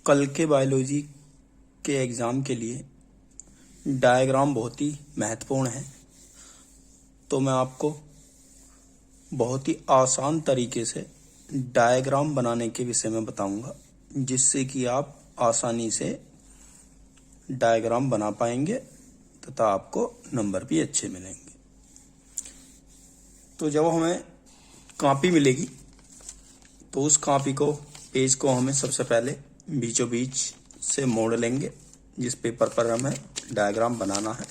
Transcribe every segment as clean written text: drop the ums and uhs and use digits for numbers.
कल के बायोलॉजी के एग्ज़ाम के लिए डायग्राम बहुत ही महत्वपूर्ण है। तो मैं आपको बहुत ही आसान तरीके से डायग्राम बनाने के विषय में बताऊंगा, जिससे कि आप आसानी से डायग्राम बना पाएंगे तथा आपको नंबर भी अच्छे मिलेंगे। तो जब हमें कॉपी मिलेगी तो उस कॉपी को, पेज को हमें सबसे पहले बीचों बीच से मोड़ लेंगे, जिस पेपर पर हमें डायग्राम बनाना है।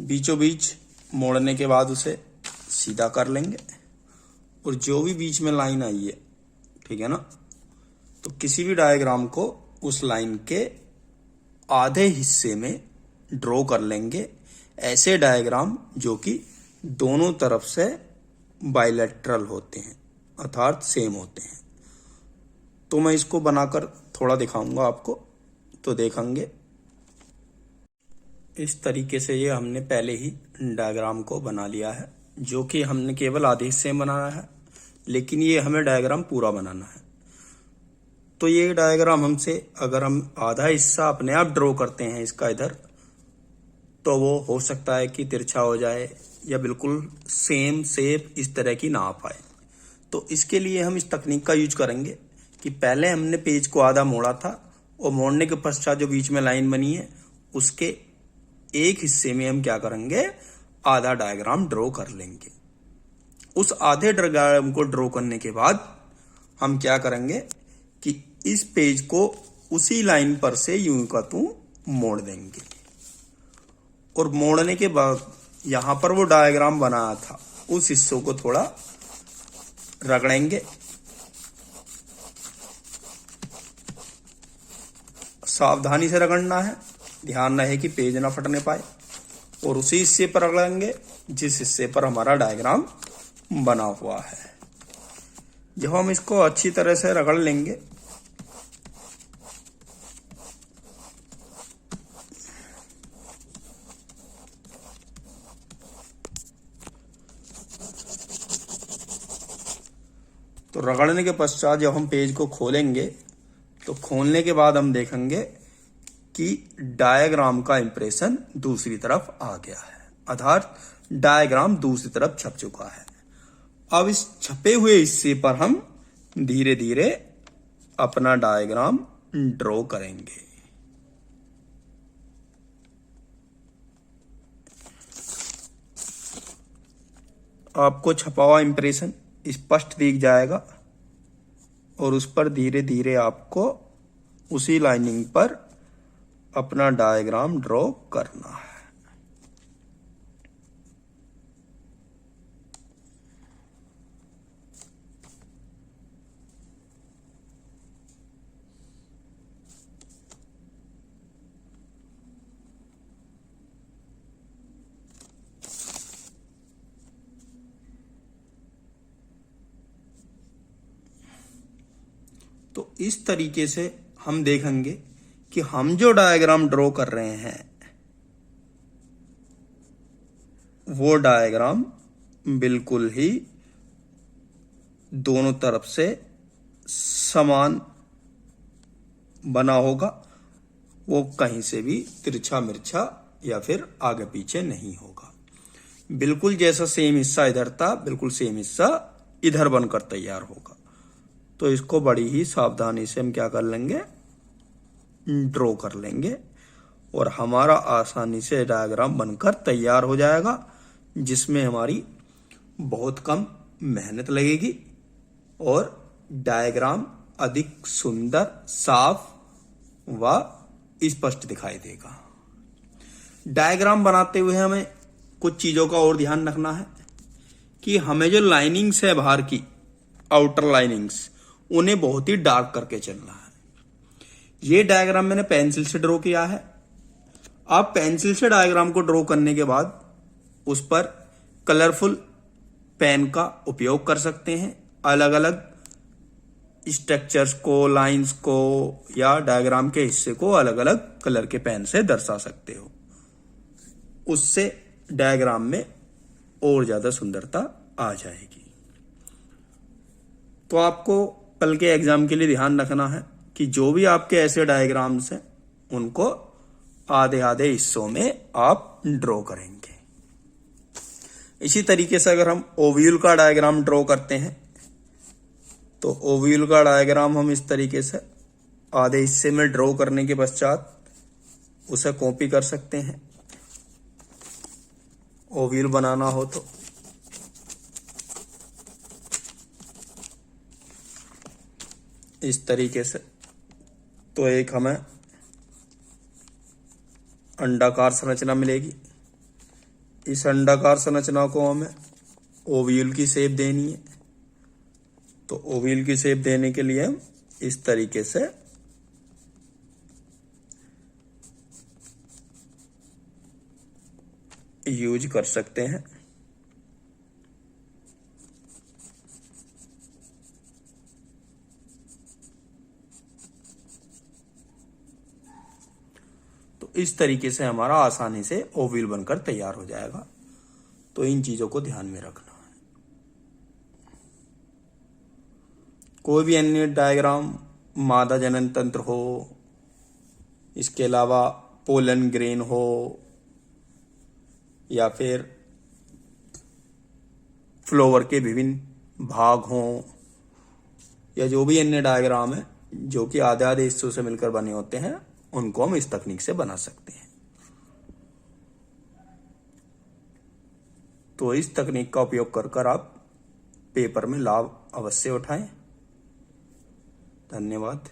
बीचों बीच मोड़ने के बाद उसे सीधा कर लेंगे और जो भी बीच में लाइन आई है, ठीक है ना, तो किसी भी डायग्राम को उस लाइन के आधे हिस्से में ड्रॉ कर लेंगे। ऐसे डायग्राम जो कि दोनों तरफ से बाइलेटरल होते हैं, अर्थात सेम होते हैं। तो मैं इसको बनाकर थोड़ा दिखाऊंगा आपको, तो देखेंगे। इस तरीके से ये हमने पहले ही डायग्राम को बना लिया है, जो कि हमने केवल आधे हिस्से में बनाना है, लेकिन ये हमें डायग्राम पूरा बनाना है। तो ये डायग्राम हमसे, अगर हम आधा हिस्सा अपने आप ड्रॉ करते हैं इसका इधर, तो वो हो सकता है कि तिरछा हो जाए या बिल्कुल सेम शेप इस तरह की ना आ पाए। तो इसके लिए हम इस तकनीक का यूज करेंगे कि पहले हमने पेज को आधा मोड़ा था और मोड़ने के पश्चात जो बीच में लाइन बनी है उसके एक हिस्से में हम क्या करेंगे, आधा डायग्राम ड्रॉ कर लेंगे। उस आधे डायग्राम को ड्रॉ करने के बाद हम क्या करेंगे कि इस पेज को उसी लाइन पर से यूं का तू मोड़ देंगे और मोड़ने के बाद यहां पर वो डायग्राम बनाया था उस हिस्सों को थोड़ा रगड़ेंगे। सावधानी से रगड़ना है, ध्यान रहे कि पेज ना फटने पाए, और उसी हिस्से पर रगड़ेंगे जिस हिस्से पर हमारा डायग्राम बना हुआ है। जब हम इसको अच्छी तरह से रगड़ लेंगे तो रगड़ने के पश्चात जब हम पेज को खोलेंगे तो खोलने के बाद हम देखेंगे कि डायग्राम का इंप्रेशन दूसरी तरफ आ गया है, अर्थात डायग्राम दूसरी तरफ छप चुका है। अब इस छपे हुए हिस्से पर हम धीरे धीरे अपना डायग्राम ड्रॉ करेंगे। आपको छपा हुआ इंप्रेशन स्पष्ट दिख जाएगा और उस पर धीरे धीरे आपको उसी लाइनिंग पर अपना डायग्राम ड्रॉ करना है। तो इस तरीके से हम देखेंगे कि हम जो डायग्राम ड्रॉ कर रहे हैं वो डायग्राम बिल्कुल ही दोनों तरफ से समान बना होगा। वो कहीं से भी तिरछा मिर्छा या फिर आगे पीछे नहीं होगा। बिल्कुल जैसा सेम हिस्सा इधर था, बिल्कुल सेम हिस्सा इधर बनकर तैयार होगा। तो इसको बड़ी ही सावधानी से हम क्या कर लेंगे, ड्रॉ कर लेंगे और हमारा आसानी से डायग्राम बनकर तैयार हो जाएगा, जिसमें हमारी बहुत कम मेहनत लगेगी और डायग्राम अधिक सुंदर, साफ व स्पष्ट दिखाई देगा। डायग्राम बनाते हुए हमें कुछ चीजों का और ध्यान रखना है कि हमें जो लाइनिंग्स है बाहर की, आउटर लाइनिंग्स, उन्हें बहुत ही डार्क करके चलना है। ये डायग्राम मैंने पेंसिल से ड्रॉ किया है। आप पेंसिल से डायग्राम को ड्रॉ करने के बाद उस पर कलरफुल पेन का उपयोग कर सकते हैं। अलग अलग स्ट्रक्चर्स को, लाइंस को या डायग्राम के हिस्से को अलग अलग कलर के पेन से दर्शा सकते हो। उससे डायग्राम में और ज्यादा सुंदरता आ जाएगी। तो आपको कल के एग्जाम के लिए ध्यान रखना है कि जो भी आपके ऐसे डायग्राम्स हैं उनको आधे आधे हिस्सों में आप ड्रॉ करेंगे। इसी तरीके से अगर हम ओव्यूल का डायग्राम ड्रॉ करते हैं तो ओव्यूल का डायग्राम हम इस तरीके से आधे हिस्से में ड्रॉ करने के पश्चात उसे कॉपी कर सकते हैं। ओव्यूल बनाना हो तो इस तरीके से, तो एक हमें अंडाकार संरचना मिलेगी। इस अंडाकार संरचना को हमें ओव्यूल की शेप देनी है, तो ओव्यूल की शेप देने के लिए हम इस तरीके से यूज कर सकते हैं। तो इस तरीके से हमारा आसानी से ओव्यूल बनकर तैयार हो जाएगा। तो इन चीजों को ध्यान में रखना है। कोई भी अन्य डायग्राम, मादा जनन तंत्र हो, इसके अलावा पोलन ग्रेन हो, या फिर फ्लावर के विभिन्न भाग हों, या जो भी अन्य डायग्राम है जो कि आधे आधे हिस्सों से मिलकर बने होते हैं, उनको हम इस तकनीक से बना सकते हैं। तो इस तकनीक का उपयोग कर आप पेपर में लाभ अवश्य उठाएं। धन्यवाद।